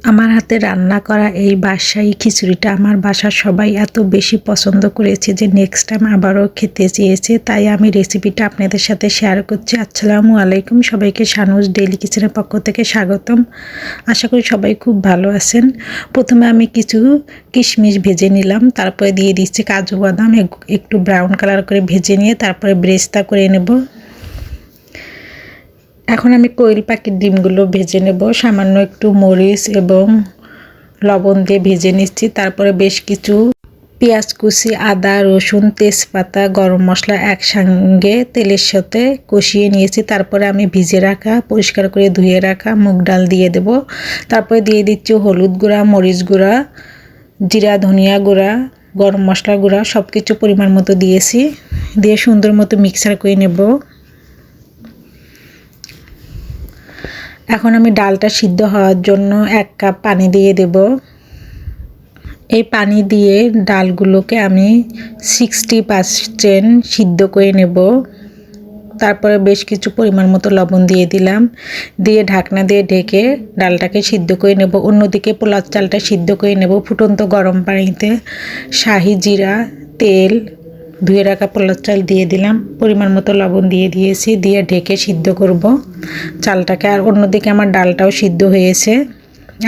আমার হাতে রান্না করা এই বাসাই খিচুড়িটা আমার বাসার সবাই এত বেশি পছন্দ করেছে যে নেক্সট টাইম আবারও খেতে চেয়েছে, তাই আমি রেসিপিটা আপনাদের সাথে শেয়ার করছি। আসসালামু আলাইকুম, সবাইকে শানুস ডেইলি কিচেনের পক্ষ থেকে স্বাগতম। আশা করি সবাই খুব ভালো আছেন। প্রথমে আমি কিছু কিশমিশ ভেজে নিলাম, তারপরে দিয়ে দিচ্ছি কাজু বাদাম, একটু ব্রাউন কালার করে ভেজে নিয়ে তারপরে ব্রেস্তা করে নেব। এখন আমি কোয়েল পাখির ডিমগুলো ভেজে নেব, সামান্য একটু মরিচ এবং লবণ দিয়ে ভেজে নিচ্ছি। তারপরে বেশ কিছু পেঁয়াজ কুচি, আদা, রসুন, তেজপাতা, গরম মশলা একসঙ্গে তেলের সাথে কষিয়ে নিয়েছি। তারপরে আমি ভিজে রাখা, পরিষ্কার করে ধুয়ে রাখা মুগ ডাল দিয়ে দেব। তারপরে দিয়ে দিচ্ছি হলুদ গুঁড়া, মরিচ গুঁড়া, জিরা ধনিয়া গুঁড়া, গরম মশলা গুঁড়া, সব কিছু পরিমাণ মতো দিয়েছি। দিয়ে সুন্দর মতো মিক্সার করে নেব। এখন আমি ডালটা সিদ্ধ হওয়ার জন্য 1 কাপ পানি দিয়ে দেব। এই পানি দিয়ে ডালগুলোকে আমি 60% সিদ্ধ করে নেব। তারপরে বেশ কিছু পরিমাণ মতো লবণ দিয়ে দিলাম, দিয়ে ঢাকনা দিয়ে ঢেকে ডালটাকে সিদ্ধ করে নেব। অন্যদিকে পোলাও চালটা সিদ্ধ করে নেব। ফুটন্ত গরম পানিতে শাহি জিরা, তেল, ধুয়ে রাখা পোলাও চাল দিয়ে দিলাম, পরিমাণ মতো লবণ দিয়ে দিয়েছি, দিয়ে ঢেকে সিদ্ধ করব চালটাকে। আর অন্যদিকে আমার ডালটাও সিদ্ধ হয়েছে।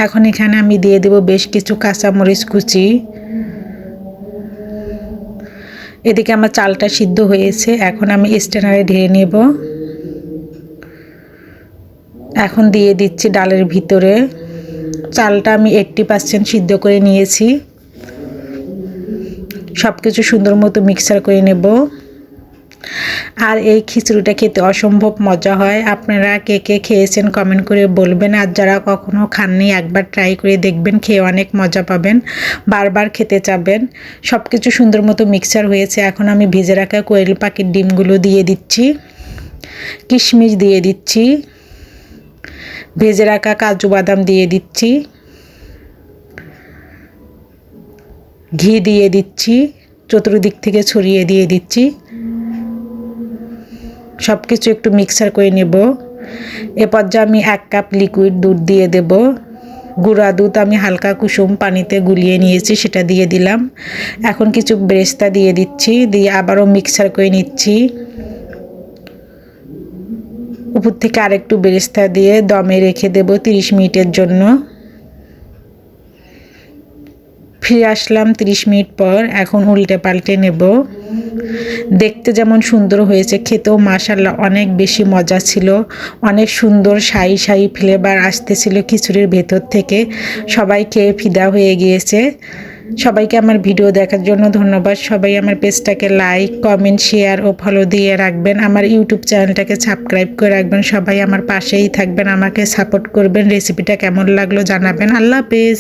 এখন এখানে আমি দিয়ে দেব বেশ কিছু কাঁচামরিচ কুচি। এদিকে আমার চালটা সিদ্ধ হয়েছে, এখন আমি স্ট্রেনারে ঢেলে নেব। এখন দিয়ে দিচ্ছি ডালের ভিতরে। চালটা আমি 80% সিদ্ধ করে নিয়েছি। সব কিছু সুন্দর মতো মিক্সার করে নেব। আর এই খিচুড়িটা খেতে অসম্ভব মজা হয়। আপনারা কে কে খেয়েছেন কমেন্ট করে বলবেন, আর যারা কখনো খাননি একবার ট্রাই করে দেখবেন, খেয়ে অনেক মজা পাবেন, বারবার খেতে চাবেন। সব কিছু সুন্দর মতো মিক্সার হয়েছে। এখন আমি ভেজে রাখা কোয়েল পাখির ডিমগুলো দিয়ে দিচ্ছি, কিশমিশ দিয়ে দিচ্ছি, ভেজে রাখা কাজু বাদাম দিয়ে দিচ্ছি, ঘি দিয়ে দিচ্ছি, চতুর্দিক থেকে ছড়িয়ে দিয়ে দিচ্ছি। সব কিছু একটু মিক্সার করে নেব। এ পর্যায়ে আমি 1 কাপ লিকুইড দুধ দিয়ে দেব। গুঁড়া দুধ আমি হালকা কুসুম পানিতে গুলিয়ে নিয়েছি, সেটা দিয়ে দিলাম। এখন কিছু বেরেস্তা দিয়ে দিচ্ছি, দিয়ে আবারও মিক্সার করে নিচ্ছি। উপর থেকে আরেকটু বেরেস্তা দিয়ে দমে রেখে দেব 30 মিনিটের জন্য। ফিরে আসলাম 30 মিনিট পর। এখন উল্টে পাল্টে নেব। দেখতে যেমন সুন্দর হয়েছে, খেতেও মাশাআল্লাহ অনেক বেশি মজা ছিল। অনেক সুন্দর শাহি শাহি ফ্লেভার আসতেছিল খিচুড়ির ভেতর থেকে। সবাই খেয়ে ফিদা হয়ে গিয়েছে। সবাইকে আমার ভিডিও দেখার জন্য ধন্যবাদ। সবাই আমার পেজটাকে লাইক, কমেন্ট, শেয়ার ও ফলো দিয়ে রাখবেন। আমার ইউটিউব চ্যানেলটাকে সাবস্ক্রাইব করে রাখবেন। সবাই আমার পাশেই থাকবেন, আমাকে সাপোর্ট করবেন। রেসিপিটা কেমন লাগলো জানাবেন। আল্লাহ হাফেজ।